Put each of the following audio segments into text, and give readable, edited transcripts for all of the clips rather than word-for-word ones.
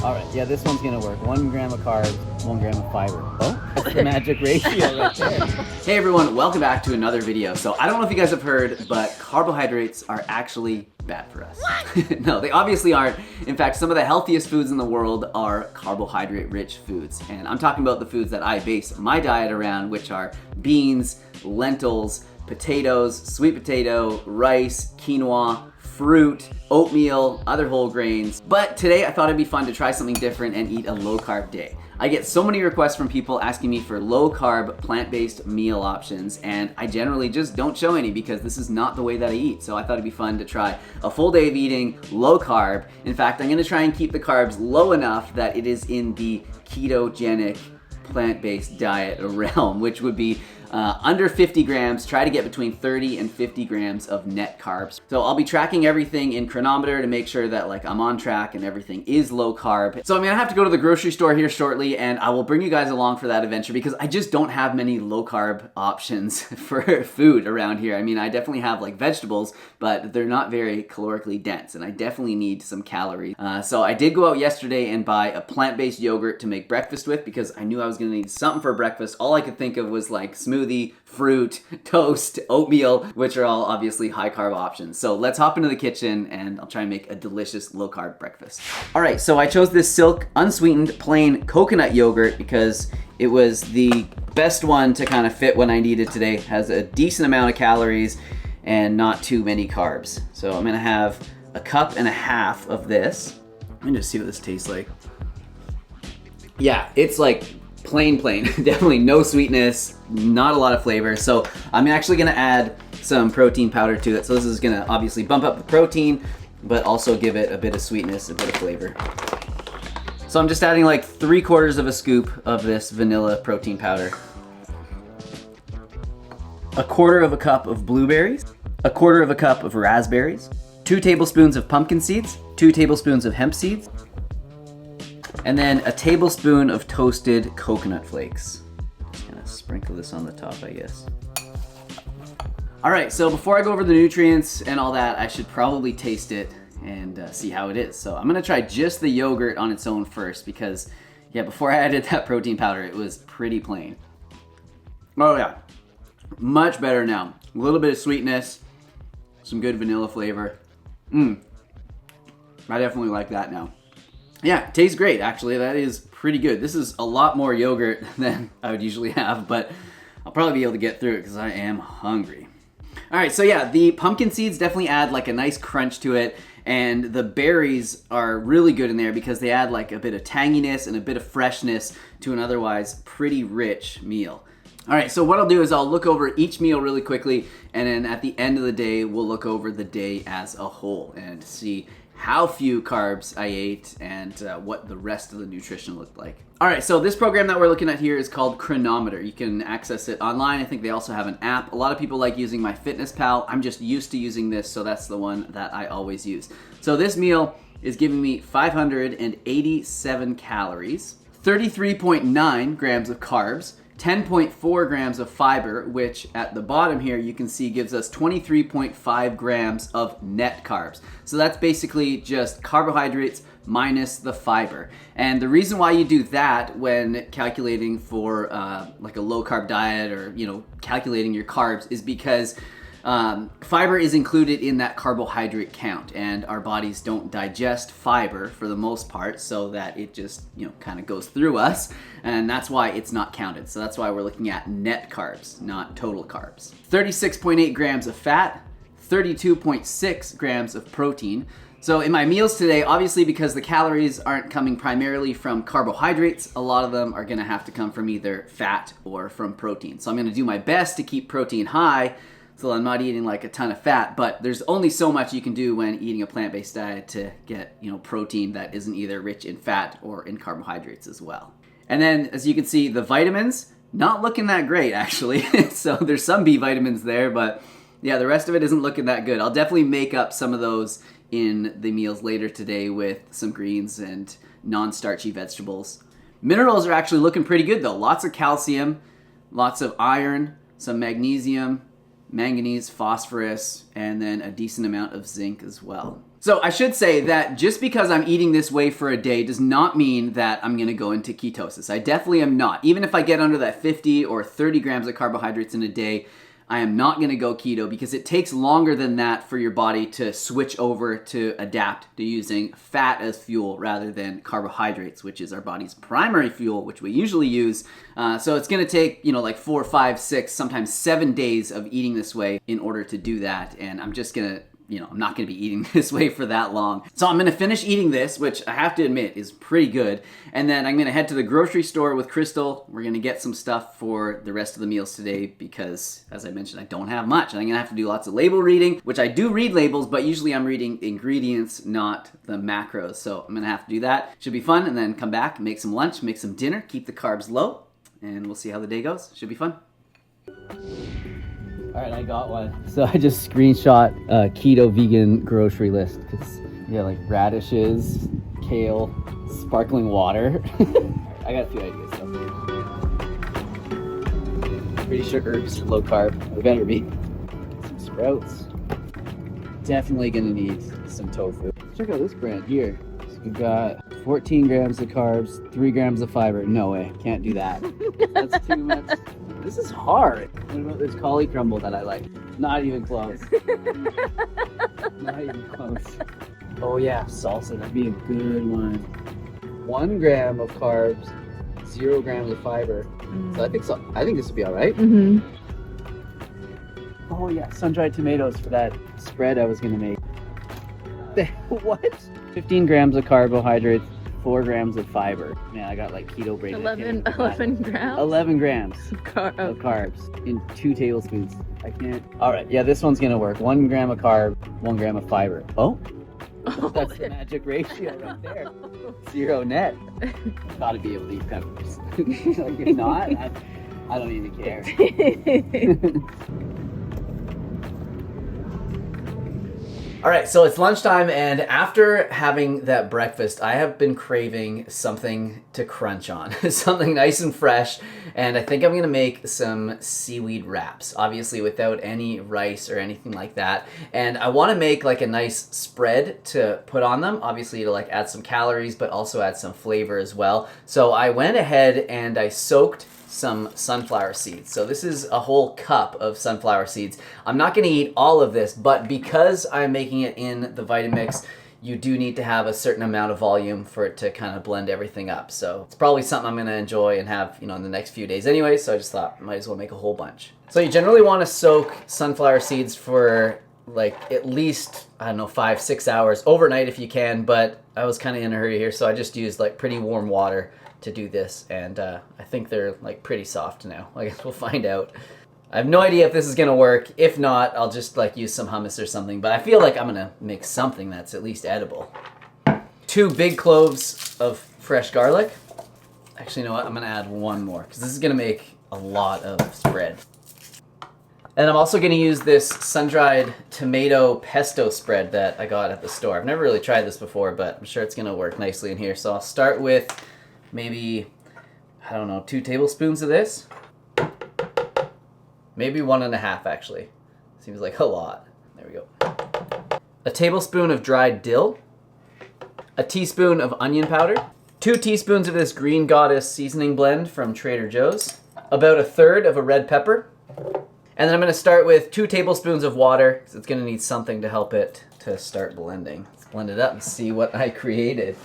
All right, yeah, this one's gonna work. 1 gram of carbs, 1 gram of fiber. Oh, that's the magic ratio right there. Hey everyone, welcome back to another video. So I don't know if you guys have heard, but carbohydrates are actually bad for us. No, they obviously aren't. In fact, some of the healthiest foods in the world are carbohydrate-rich foods. And I'm talking about the foods that I base my diet around, which are beans, lentils, potatoes, sweet potato, rice, quinoa, fruit, oatmeal, other whole grains. But today I thought it'd be fun to try something different and eat a low carb day. I get so many requests from people asking me for low carb, plant-based meal options, and I generally just don't show any because this is not the way that I eat. So I thought it'd be fun to try a full day of eating low carb. In fact, I'm gonna try and keep the carbs low enough that it is in the ketogenic plant-based diet realm, which would be under 50 grams, try to get between 30 and 50 grams of net carbs. So I'll be tracking everything in Chronometer to make sure that I'm on track and everything is low carb. So I'm gonna have to go to the grocery store here shortly and I will bring you guys along for that adventure because I just don't have many low carb options for food around here. I mean, I definitely have vegetables, but they're not very calorically dense and I definitely need some calories. So I did go out yesterday and buy a plant-based yogurt to make breakfast with because I knew I was gonna need something for breakfast. All I could think of was smoothie, fruit, toast, oatmeal, which are all obviously high carb options. So let's hop into the kitchen and I'll try and make a delicious low carb breakfast. All right, so I chose this Silk unsweetened plain coconut yogurt because it was the best one to kind of fit what I needed today. It has a decent amount of calories and not too many carbs. So I'm gonna have a cup and a half of this. Let me just see what this tastes like. Yeah, it's plain, definitely no sweetness, not a lot of flavor. So I'm actually gonna add some protein powder to it. So this is gonna obviously bump up the protein, but also give it a bit of sweetness, a bit of flavor. So I'm just adding 3/4 of a scoop of this vanilla protein powder. 1/4 of a cup of blueberries, 1/4 of a cup of raspberries, 2 tablespoons of pumpkin seeds, 2 tablespoons of hemp seeds, and then a tablespoon of toasted coconut flakes. Just gonna sprinkle this on the top, I guess. All right, so before I go over the nutrients and all that, I should probably taste it and see how it is. So I'm gonna try just the yogurt on its own first because, yeah, before I added that protein powder, it was pretty plain. Oh yeah, much better now. A little bit of sweetness, some good vanilla flavor. I definitely like that now. Yeah, tastes great, actually. That is pretty good. This is a lot more yogurt than I would usually have, but I'll probably be able to get through it because I am hungry. All right, so yeah, the pumpkin seeds definitely add a nice crunch to it, and the berries are really good in there because they add a bit of tanginess and a bit of freshness to an otherwise pretty rich meal. All right, so what I'll do is I'll look over each meal really quickly, and then at the end of the day, we'll look over the day as a whole and see how few carbs I ate and what the rest of the nutrition looked like. All right, so this program that we're looking at here is called Chronometer. You can access it online. I think they also have an app. A lot of people like using MyFitnessPal. I'm just used to using this, so that's the one that I always use. So this meal is giving me 587 calories, 33.9 grams of carbs, 10.4 grams of fiber, which at the bottom here you can see gives us 23.5 grams of net carbs. So that's basically just carbohydrates minus the fiber. And the reason why you do that when calculating for a low carb diet or calculating your carbs is because fiber is included in that carbohydrate count, and our bodies don't digest fiber for the most part, so that it just kind of goes through us, and that's why it's not counted. So that's why we're looking at net carbs, not total carbs. 36.8 grams of fat, 32.6 grams of protein. So in my meals today, obviously because the calories aren't coming primarily from carbohydrates, a lot of them are gonna have to come from either fat or from protein. So I'm gonna do my best to keep protein high, so I'm not eating a ton of fat, but there's only so much you can do when eating a plant-based diet to get, protein that isn't either rich in fat or in carbohydrates as well. And then, as you can see, the vitamins, not looking that great, actually. So there's some B vitamins there, but yeah, the rest of it isn't looking that good. I'll definitely make up some of those in the meals later today with some greens and non-starchy vegetables. Minerals are actually looking pretty good, though. Lots of calcium, lots of iron, some magnesium, manganese, phosphorus, and then a decent amount of zinc as well. So I should say that just because I'm eating this way for a day does not mean that I'm gonna go into ketosis. I definitely am not. Even if I get under that 50 or 30 grams of carbohydrates in a day, I am not gonna go keto because it takes longer than that for your body to switch over to adapt to using fat as fuel rather than carbohydrates, which is our body's primary fuel, which we usually use. So it's gonna take, like 4, 5, 6, sometimes 7 days of eating this way in order to do that. And I'm just gonna I'm not gonna be eating this way for that long. So I'm gonna finish eating this, which I have to admit is pretty good. And then I'm gonna head to the grocery store with Crystal. We're gonna get some stuff for the rest of the meals today because, as I mentioned, I don't have much. And I'm gonna have to do lots of label reading, which I do read labels, but usually I'm reading the ingredients, not the macros. So I'm gonna have to do that. Should be fun, and then come back, make some lunch, make some dinner, keep the carbs low, and we'll see how the day goes. Should be fun. All right, I got one. So I just screenshot a keto vegan grocery list because you got like radishes, kale, sparkling water. I got a few ideas though. Pretty sure herbs are low carb. Or better be. Some sprouts. Definitely gonna need some tofu. Check out this brand here. So we've got 14 grams of carbs, 3 grams of fiber. No way, can't do that. That's too much. This is hard. What about this cauli crumble that I like? Not even close. Not even close. Oh yeah, salsa, that'd be a good one. 1 gram of carbs, 0 grams of fiber. So I think this would be all right. Mm-hmm. Oh yeah, sun-dried tomatoes for that spread I was gonna make. What? 15 grams of carbohydrates, 4 grams of fiber. Man, I got like keto brain. 11 grams? 11 grams of of carbs in 2 tablespoons. I can't. All right, yeah, this one's gonna work. 1 gram of carb, 1 gram of fiber. Oh, that's the magic ratio right there. 0 net. Gotta be able to eat peppers. Like, if not, I don't even care. All right, so it's lunchtime, and after having that breakfast, I have been craving something to crunch on, something nice and fresh, and I think I'm gonna make some seaweed wraps, obviously without any rice or anything like that. And I wanna make like a nice spread to put on them, obviously to like add some calories, but also add some flavor as well. So I went ahead and I soaked some sunflower seeds. So this is a whole cup of sunflower seeds. I'm not gonna eat all of this, but because I'm making it in the Vitamix, you do need to have a certain amount of volume for it to kind of blend everything up. So it's probably something I'm gonna enjoy and have, in the next few days anyway, so I just thought I might as well make a whole bunch. So you generally wanna soak sunflower seeds for like at least, 5-6 hours overnight if you can, but I was kind of in a hurry here, so I just used like pretty warm water to do this, and I think they're like pretty soft now. I guess we'll find out. I have no idea if this is gonna work. If not, I'll just like use some hummus or something, but I feel like I'm gonna make something that's at least edible. 2 big cloves of fresh garlic. Actually, you know what? I'm gonna add 1 more because this is gonna make a lot of spread. And I'm also gonna use this sun-dried tomato pesto spread that I got at the store. I've never really tried this before, but I'm sure it's gonna work nicely in here. So I'll start with maybe, 2 tablespoons of this. Maybe 1.5 actually. Seems like a lot. There we go. A tablespoon of dried dill. A teaspoon of onion powder. 2 teaspoons of this Green Goddess seasoning blend from Trader Joe's. About 1/3 of a red pepper. And then I'm gonna start with 2 tablespoons of water, because it's gonna need something to help it to start blending. Let's blend it up and see what I created.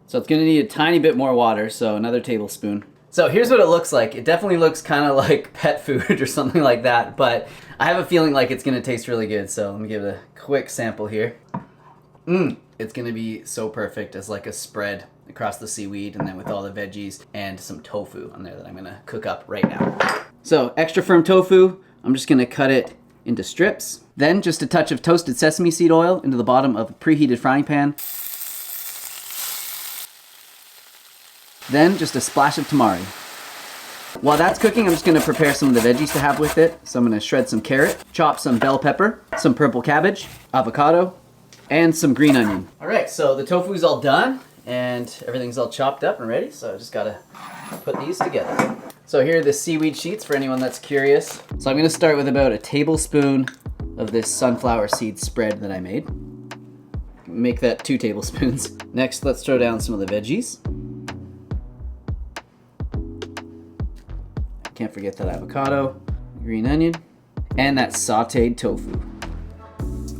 So it's gonna need a tiny bit more water, so another tablespoon. So here's what it looks like. It definitely looks kind of like pet food or something like that, but I have a feeling like it's gonna taste really good, so let me give it a quick sample here. It's gonna be so perfect as like a spread across the seaweed, and then with all the veggies and some tofu on there that I'm gonna cook up right now. So extra firm tofu, I'm just gonna cut it into strips. Then just a touch of toasted sesame seed oil into the bottom of a preheated frying pan. Then just a splash of tamari. While that's cooking, I'm just gonna prepare some of the veggies to have with it. So I'm gonna shred some carrot, chop some bell pepper, some purple cabbage, avocado, and some green onion. All right, so the tofu's all done and everything's all chopped up and ready. So I just gotta put these together. So here are the seaweed sheets for anyone that's curious. So I'm gonna start with about a tablespoon of this sunflower seed spread that I made. Make that 2 tablespoons. Next, let's throw down some of the veggies. Can't forget that avocado, green onion, and that sauteed tofu.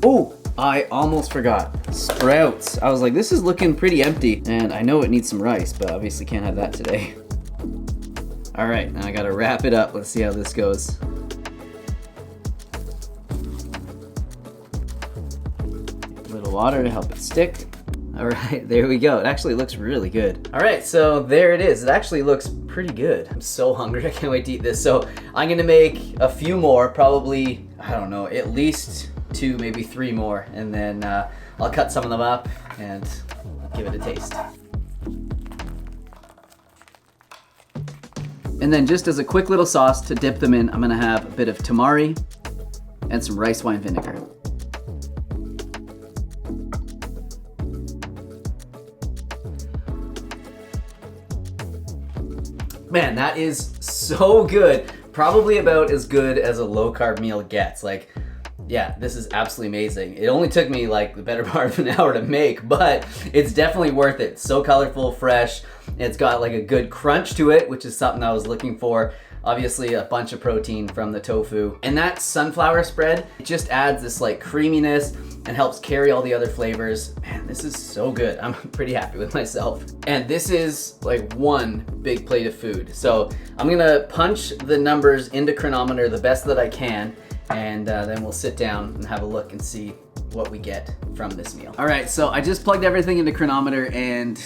Oh, I almost forgot. Sprouts. I was like, this is looking pretty empty, and I know it needs some rice, but obviously can't have that today. All right, now I gotta wrap it up. Let's see how this goes. A little water to help it stick. All right, there we go. It actually looks really good. All right, so there it is. It actually looks pretty good. I'm so hungry. I can't wait to eat this. So I'm gonna make a few more, probably, I don't know, at least 2, maybe 3 more. And then I'll cut some of them up and give it a taste. And then just as a quick little sauce to dip them in, I'm gonna have a bit of tamari and some rice wine vinegar. Man, that is so good. Probably about as good as a low carb meal gets. Like, yeah, this is absolutely amazing. It only took me like the better part of an hour to make, but it's definitely worth it. So colorful, fresh. It's got like a good crunch to it, which is something I was looking for. Obviously a bunch of protein from the tofu. And that sunflower spread, it just adds this like creaminess and helps carry all the other flavors. Man, this is so good. I'm pretty happy with myself. And this is like one big plate of food. So I'm gonna punch the numbers into Cronometer the best that I can, and then we'll sit down and have a look and see what we get from this meal. All right, so I just plugged everything into Cronometer and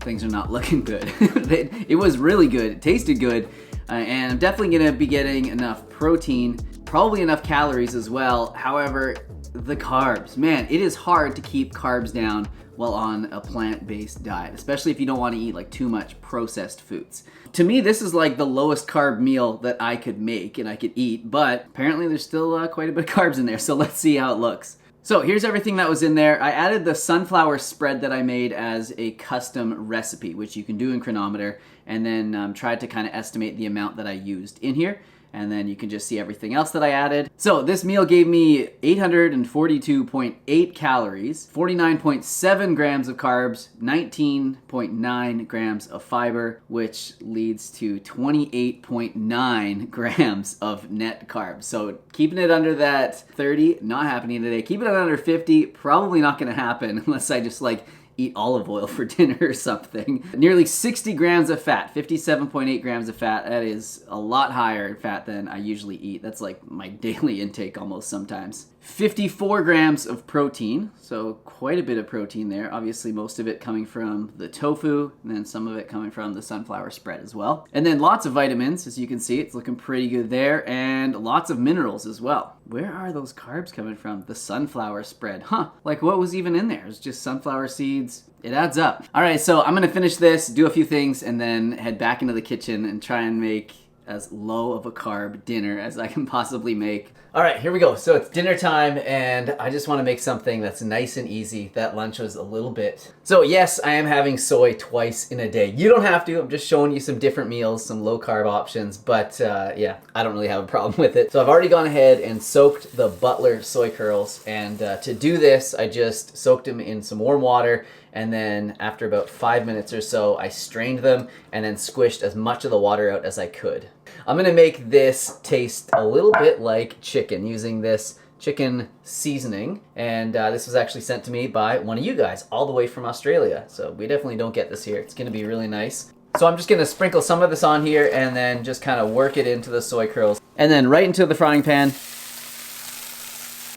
things are not looking good. It was really good, it tasted good, and I'm definitely gonna be getting enough protein, probably enough calories as well. However, the carbs, man, it is hard to keep carbs down while on a plant-based diet, especially if you don't want to eat like too much processed foods. To me, this is like the lowest carb meal that I could make and I could eat, but apparently there's still quite a bit of carbs in there, so let's see how it looks. So here's everything that was in there. I added the sunflower spread that I made as a custom recipe, which you can do in Cronometer, and then tried to kind of estimate the amount that I used in here. And then you can just see everything else that I added. So this meal gave me 842.8 calories, 49.7 grams of carbs, 19.9 grams of fiber, which leads to 28.9 grams of net carbs. So keeping it under that 30, not happening today. Keeping it under 50, probably not gonna happen unless I just like eat olive oil for dinner or something. Nearly 60 grams of fat, 57.8 grams of fat. That is a lot higher in fat than I usually eat. That's like my daily intake almost sometimes. 54 grams of protein, so quite a bit of protein there. Obviously most of it coming from the tofu, and then some of it coming from the sunflower spread as well. And then lots of vitamins, as you can see, it's looking pretty good there, and lots of minerals as well. Where are those carbs coming from? The sunflower spread, huh? Like what was even in there? It's just sunflower seeds. It adds up. All right, so I'm gonna finish this, do a few things, and then head back into the kitchen and try and make as low of a carb dinner as I can possibly make. All right, here we go. So it's dinner time, and I just want to make something that's nice and easy. That lunch was a little bit. So yes, I am having soy twice in a day. You don't have to. I'm just showing you some different meals, some low carb options, but yeah, I don't really have a problem with it. So I've already gone ahead and soaked the Butler soy curls, and to do this, I just soaked them in some warm water, and then after about 5 minutes or so, I strained them and then squished as much of the water out as I could. I'm gonna make this taste a little bit like chicken using this chicken seasoning, and this was actually sent to me by one of you guys all the way from Australia, so we definitely don't get this here. It's gonna be really nice. So I'm just gonna sprinkle some of this on here and then just kind of work it into the soy curls, and then right into the frying pan.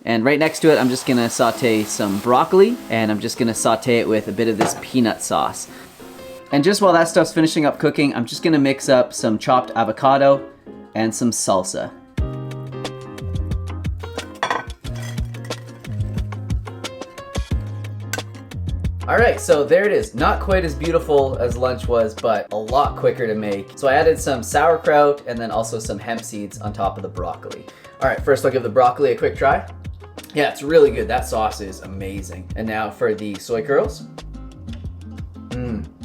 And right next to it, I'm just gonna saute some broccoli, and I'm just gonna saute it with a bit of this peanut sauce. And just while that stuff's finishing up cooking, I'm just gonna mix up some chopped avocado and some salsa. All right, so there it is. Not quite as beautiful as lunch was, but a lot quicker to make. So I added some sauerkraut and then also some hemp seeds on top of the broccoli. All right, first I'll give the broccoli a quick try. Yeah, it's really good. That sauce is amazing. And now for the soy curls.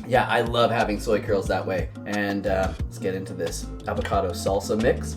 Yeah, I love having soy curls that way. And let's get into this avocado salsa mix.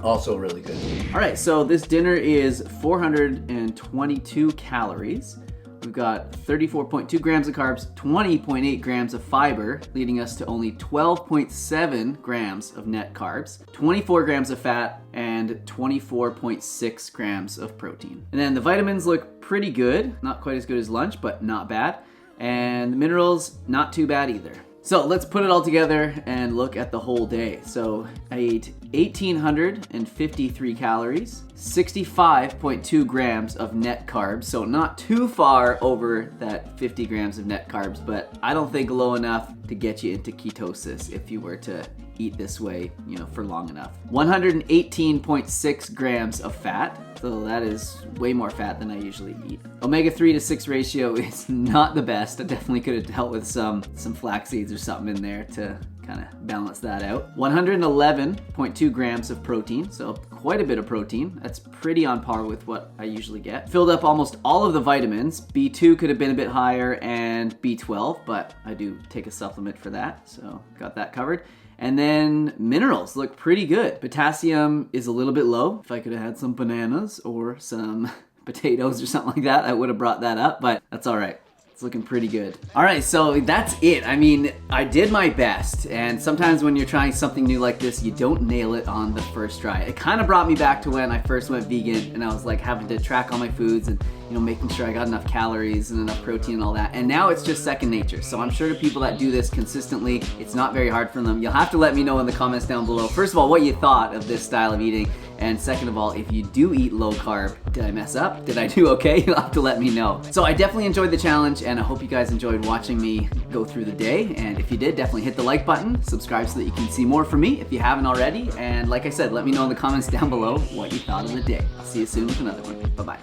Also really good. All right, so this dinner is 422 calories. We've got 34.2 grams of carbs, 20.8 grams of fiber, leading us to only 12.7 grams of net carbs, 24 grams of fat, and 24.6 grams of protein. And then the vitamins look pretty good. Not quite as good as lunch, but not bad. And the minerals, not too bad either. So let's put it all together and look at the whole day. So I ate 1,853 calories, 65.2 grams of net carbs. So not too far over that 50 grams of net carbs, but I don't think low enough to get you into ketosis if you were to eat this way, for long enough. 118.6 grams of fat. So that is way more fat than I usually eat. Omega-3 to 6 ratio is not the best. I definitely could have dealt with some flax seeds or something in there to kind of balance that out. 111.2 grams of protein, so quite a bit of protein. That's pretty on par with what I usually get. Filled up almost all of the vitamins. B2 could have been a bit higher and B12, but I do take a supplement for that, so got that covered. And then minerals look pretty good. Potassium is a little bit low. If I could have had some bananas or some potatoes or something like that, I would have brought that up, but that's all right. It's looking pretty good. All right, so that's it. I mean, I did my best, and sometimes when you're trying something new like this, you don't nail it on the first try. It kind of brought me back to when I first went vegan, and I was like having to track all my foods and making sure I got enough calories and enough protein and all that. And now it's just second nature. So I'm sure to people that do this consistently, it's not very hard for them. You'll have to let me know in the comments down below, first of all, what you thought of this style of eating. And second of all, if you do eat low carb, did I mess up? Did I do okay? You'll have to let me know. So I definitely enjoyed the challenge, and I hope you guys enjoyed watching me go through the day. And if you did, definitely hit the like button, subscribe so that you can see more from me if you haven't already. And like I said, let me know in the comments down below what you thought of the day. I'll see you soon with another one. Bye-bye.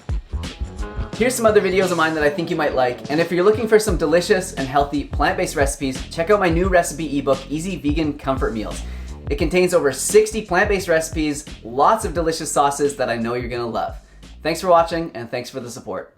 Here's some other videos of mine that I think you might like, and if you're looking for some delicious and healthy plant-based recipes, check out my new recipe ebook, Easy Vegan Comfort Meals. It contains over 60 plant-based recipes, lots of delicious sauces that I know you're gonna love. Thanks for watching, and thanks for the support.